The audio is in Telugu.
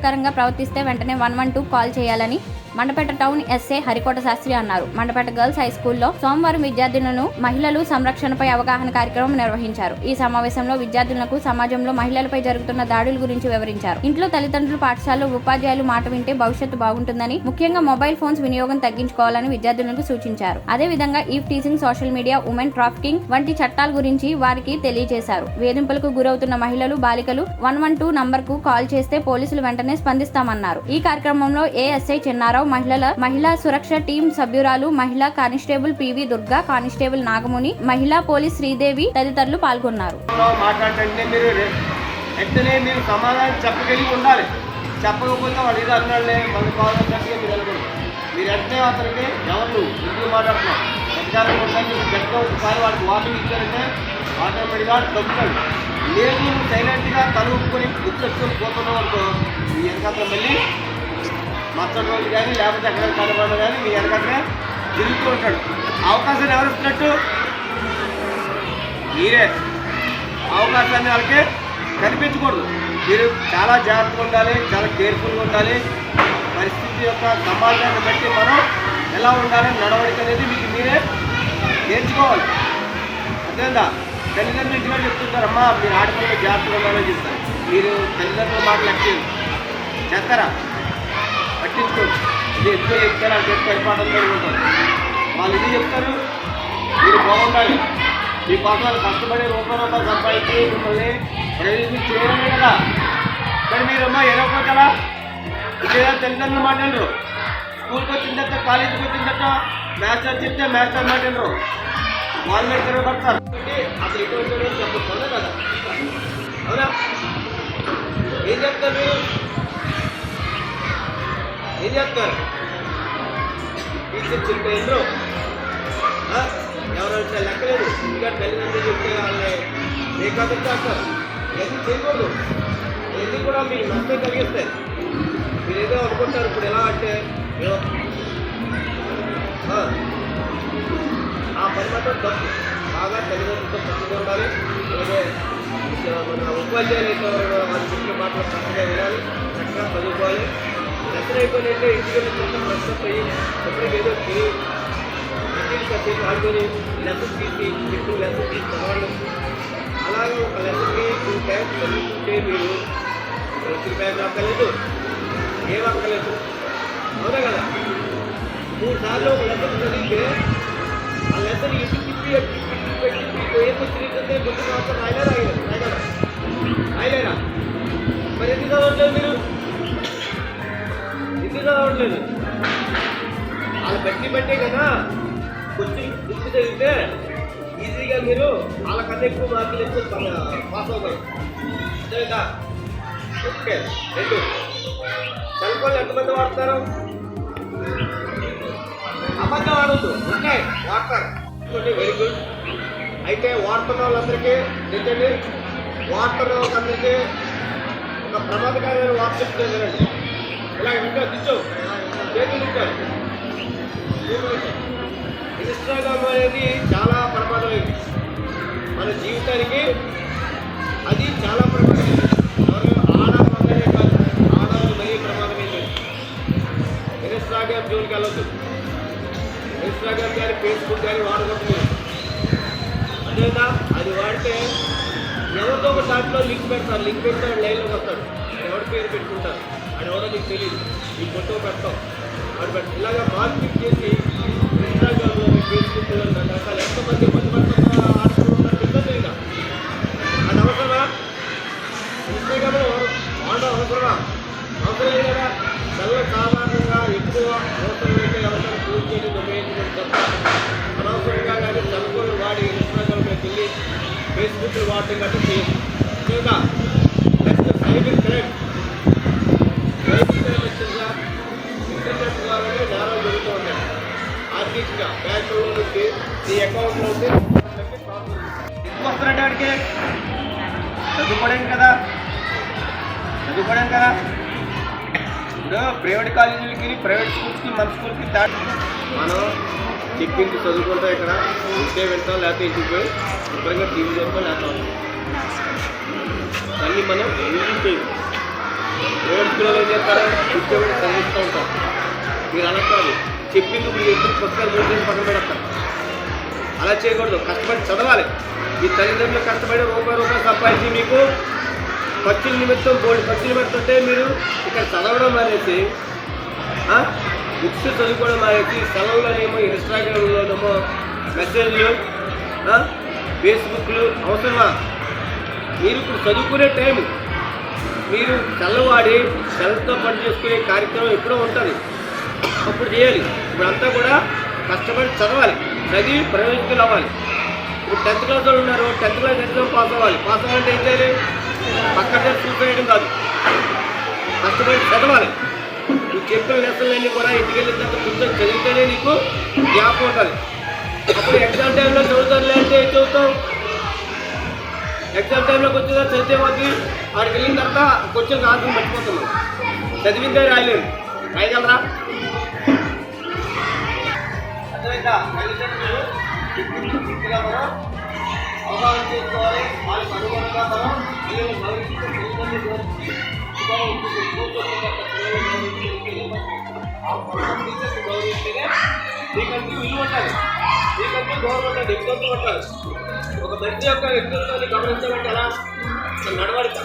అసభ్యకరంగా ప్రవర్తిస్తే వెంటనే 112 కాల్ చేయాలని మండపేట టౌన్ ఎస్ఏ హరికోట శాస్త్రి అన్నారు. మండపేట గర్ల్స్ హై స్కూల్లో సోమవారం విద్యార్థులను మహిళలు సంరక్షణపై అవగాహన కార్యక్రమం నిర్వహించారు. ఈ సమావేశంలో విద్యార్థులకు సమాజంలో మహిళలపై జరుగుతున్న దాడుల గురించి వివరించారు. ఇంట్లో తల్లిదండ్రులు, పాఠశాలలో ఉపాధ్యాయులు మాట వింటే భవిష్యత్తు బాగుంటుందని, ముఖ్యంగా మొబైల్ ఫోన్స్ వినియోగం తగ్గించుకోవాలని విద్యార్థులకు సూచించారు. అదేవిధంగా eve teasing, social media, women trafficking వంటి చట్టాల గురించి వారికి తెలియజేశారు. వేధింపులకు గురవుతున్న మహిళలు, బాలికలు 112 నంబర్కు కాల్ చేస్తే పోలీసులు వెంటనే స్పందిస్తామన్నారు. ఈ కార్యక్రమంలో ఏఎస్ఐ చిన్నారావు, మహిళా సురక్ష టీం సభ్యురాలు, మహిళా constable PV Durga, constable Nagamuni, మహిళా పోలీస్ శ్రీదేవి తదితరులు పాల్గొన్నారు. మీరు సమాధానం చెప్పగలిగి ఉండాలి. చెప్పకపోతే వాడు ఇది అన్నాడులే మన కావాలంటే మీరు వెంటనే అతనికి ఎవరు ఇంటికి మాట్లాడుతున్నాం అధికారం ఉంటాయి గట్టిగా ఒకసారి వాడికి వార్నింగ్ ఇచ్చారంటే ఆటోమేటిక్గా తప్పుతాడు. లేదు నువ్వు సైలెంట్గా తలుపుకొని గుర్తొచ్చుకొని పోతున్నావు అనుకో, మీ వెనకాల మళ్ళీ మరుసటి రోజు కానీ లేకపోతే ఎక్కడ కనబడదు కానీ మీ వెనకాలనే తిరుగుతూ ఉంటాడు. అవకాశాన్ని ఎవరు ఇస్తున్నట్టు? మీరే. అవకాశాన్ని వాళ్ళకి కనిపించకూడదు. మీరు చాలా జాగ్రత్తగా ఉండాలి, చాలా కేర్ఫుల్గా ఉండాలి. పరిస్థితి యొక్క సమాజాన్ని బట్టి మనం ఎలా ఉండాలి, నడవడిక అనేది మీకు మీరే నేర్చుకోవాలి. అర్థమైందా? తల్లిదండ్రులు ఇంటిగా చెప్తుంటారమ్మా మీరు ఆడపిల్లలు జాగ్రత్తగా ఉండాలని చెప్తారు. మీరు తల్లిదండ్రుల మాట లెక్క చేస్తారా? పట్టించుకోండి. ఇది ఎక్కువ చెప్తారు, అది చెప్పి పరిపాలనలో ఉంటారు. వాళ్ళు ఇది చెప్తారు, మీరు బాగుండాలి. మీ కోసం వాళ్ళు కష్టపడి రూపాయలు సంపాదించి మిమ్మల్ని ప్రయోజనం చేయడమే కదా. కానీ మీరమ్మా ఎరవకో కదా, ఇదేదా తల్లిదండ్రులు మాట్లాడరు. స్కూల్కి వచ్చిన తర్వాత, కాలేజీకి వచ్చిన తర్వాత మాస్టర్ చెప్తే మాస్టర్ మాట్లాడరు, వాళ్ళ మీద తిరగబడతారు. అసలు ఎటువంటి చెప్పకుండా కదా. అవునా? ఏం చెప్తారు మీరు? ఏం చెప్తారు? టీచర్ చెప్తే ఎందరో ఎవరైతే లెక్కలేదు. ఇంకా తల్లిదండ్రులు చెప్తే వాళ్ళని ఏకాగ్రత చేస్తారు. ఇవన్నీ చేయకూడదు. ఇవన్నీ కూడా మీకు నష్టం కలిగిస్తాయి. మీరు ఏదో అనుకుంటారు. ఇప్పుడు ఎలా అంటే ఆ పని మాత్రం తప్పు. బాగా తల్లిదండ్రులతో పట్టుకు ఉండాలి. అలాగే మన ఉపాధ్యాయులు అయితే వాళ్ళు చెప్పిన మాటలు చక్కగా వినాలి, చక్కగా చదువుకోవాలి. లెక్కలు అయిపోయినట్టే ఇంటికి వెళ్ళి ప్రశ్న పోయి ఎప్పటికి ఏదో ఇంటికి కాసేపు ఆడుకొని లెసన్ తీసి చెప్పిన లెసన్ తీసి చదవాలి. అలాగే ఒక లెసన్కి 2 టైమ్స్ చదువుకుంటే మీరు 3 టైమ్స్ అక్కర్లేదు, ఏం అక్కర్లేదు. అవునా కదా? 3 సార్లు ఒక లెసన్ చదివితే ఆ లెసన్ ఇంటికి తిప్పి ఏమొచ్చిందంటే ముందు మాత్రం రాయలేరా? మరి ఎందుకు చదవట్లేదు మీరు? ఎందుకు చదవట్లేదు? వాళ్ళు బట్టే కదా. కొంచెం గుర్తు చదివితే ఈజీగా మీరు వాళ్ళకన్నా ఎక్కువ మార్కులు ఎక్కువ పాస్ అవుతారు. అదేవిధంగా ఓకే. 2 సెల్ ఫోన్లు ఎంతమంది వాడతారు? అబద్ధం వాడద్దు. ఓకే, వాడతారు. Very good. అయితే వాడుతున్న వాళ్ళందరికీ ఏంటండి, వాడుతున్న వాళ్ళందరికీ ఒక ప్రమాదకరమైన వార్త చెప్తుందండి. ఇలా ఇంకా తెచ్చు చేతులు ఇచ్చారు. ఇన్స్టాగ్రామ్ అనేది చాలా ప్రమాదమైంది మన జీవితానికి. అది చాలా ప్రమాదమైంది. ఆడవాళ్ళనే కాదు, ఆడవాళ్ళు మరీ ప్రమాదమైంది. ఇన్స్టాగ్రామ్ జోలికి వెళ్ళొద్దు. ఇన్స్టాగ్రామ్ కానీ ఫేస్బుక్ కానీ వాడకూడదు. అదేనా? అది వాడితే ఎవరితో ఒక దాంట్లో లింక్ పెడతారు. లింక్ పెడితే లైన్లోకి వస్తాడు. ఎవరి పేరు పెట్టుకుంటారు, అది ఎవడో నీకు తెలియదు. ఈ ఫోటో పెడతాం, వాడు పెడతాం. ఇలాగా మార్కెట్ చేసి ఇన్స్టాగ్రామ్లో, ఫేస్బుక్లో రకరకాల ఎంతమంది ఆడుతున్నారు ఇబ్బంది. ఇక అది అవసరమా? ఇన్స్టాగ్రామ్లో వాడడం అవసరమా? అవసరం లేదు కదా. సాధారణంగా ఎక్కువ అవసరమైతే ఎవరైనా పూర్తి చేయడం ఉపయోగించడం తప్ప అనవసరంగా కానీ చదువుకొని వాడి ఇన్స్టాగ్రామ్లోకి వెళ్ళి ఫేస్బుక్లో వాడటం కంటే చేయదు. ఇంకా నెక్స్ట్ సైబర్ క్రైమ్. వచ్చిందా? ఇంటర్నెట్ ద్వారానే నేరాలు జరుగుతూ ఉంటాయి. ఆర్థికంగా బ్యాంకుల్లో నుంచి ఈ అకౌంట్లో ఉంటే ఎక్కువ వస్తున్నట్టు వాడికి చదువుకోవడం కదా. ఇప్పుడు ప్రైవేట్ కాలేజీలకి, ప్రైవేట్ స్కూల్స్కి, మన స్కూల్కి దాటి మనం చెప్పింది చదువుకుంటాం. ఇక్కడ ఉంటే వింటాం, లేకపోతే ఇంటికి పోయి శుభ్రంగా టీవీ చూస్తాం, లేకపోతే అన్నీ మనం యూజ్ చేయాలి. ప్రైవేట్ స్కూల్లో ఏం చేస్తారు, కూర్చోబెట్టి చదివిస్తూ ఉంటారు. మీరు అలా కాదు, చెప్పింది ఇప్పుడు ఎప్పుడు పుస్తకాలు మూడు పక్కన పెడతారు. అలా చేయకూడదు. కష్టపడి చదవాలి. ఈ తల్లిదండ్రులు కష్టపడి రూపాయి సంపాదించి మీకు ఖర్చుల నిమిత్తం ఖర్చులు పెడుతుంటే మీరు ఇక్కడ చదవడం మానేసి బుక్స్ చదువుకోవడం మానేసి సెలవులోనేమో ఇన్స్టాగ్రామ్లోనేమో మెసేజ్లు, ఫేస్బుక్లు అవసరమా? మీరు ఇప్పుడు చదువుకునే టైం, మీరు తెల్లవాడి సెల్తో పని చేసుకునే కార్యక్రమం ఎప్పుడో ఉంటుంది, అప్పుడు చేయాలి. ఇప్పుడంతా కూడా కష్టపడి చదవాలి, చదివి ప్రయోజకులు అవ్వాలి. ఇప్పుడు 10th క్లాస్ వాళ్ళు ఉన్నారు, 10th క్లాస్ ఎగ్జామ్ పాస్ అవ్వాలంటే ఏం చేయాలి? పక్కన చూసేయడం కాదు, కష్టపడి చదవాలి. నువ్వు చెప్పిన లెసన్లన్నీ కూడా ఇంటికి వెళ్ళిన తర్వాత కూర్చొని చదివితేనే నీకు జ్ఞాపకం ఉంటుంది. అప్పుడు ఎగ్జామ్ టైంలో చదువుతారులే అంటే ఏం చదువుతావు? ఎగ్జామ్ టైంలోకి వచ్చేదా చదివితే మాకు వాడికి వెళ్ళిన తర్వాత క్వశ్చన్ ఆన్సర్ మర్చిపోతున్నాం, చదివితే రాయలేదు, రాయగలరా? అర్థమైందా? తల్లిదండ్రులు పూర్తిగా మనం అవగాహన చేసుకోవాలి. వాళ్ళకి అనుగుణంగా మనం పిల్లలు భవిష్యత్తు మీకంటూ విలువ ఉండాలి, మీకంటూ గౌరవం ఉండాలి, వ్యక్తిత్వం ఉండాలి. ఒక మనిషి యొక్క వ్యక్తిత్వాన్ని గమనించబట్టి ఎలా నడవడిక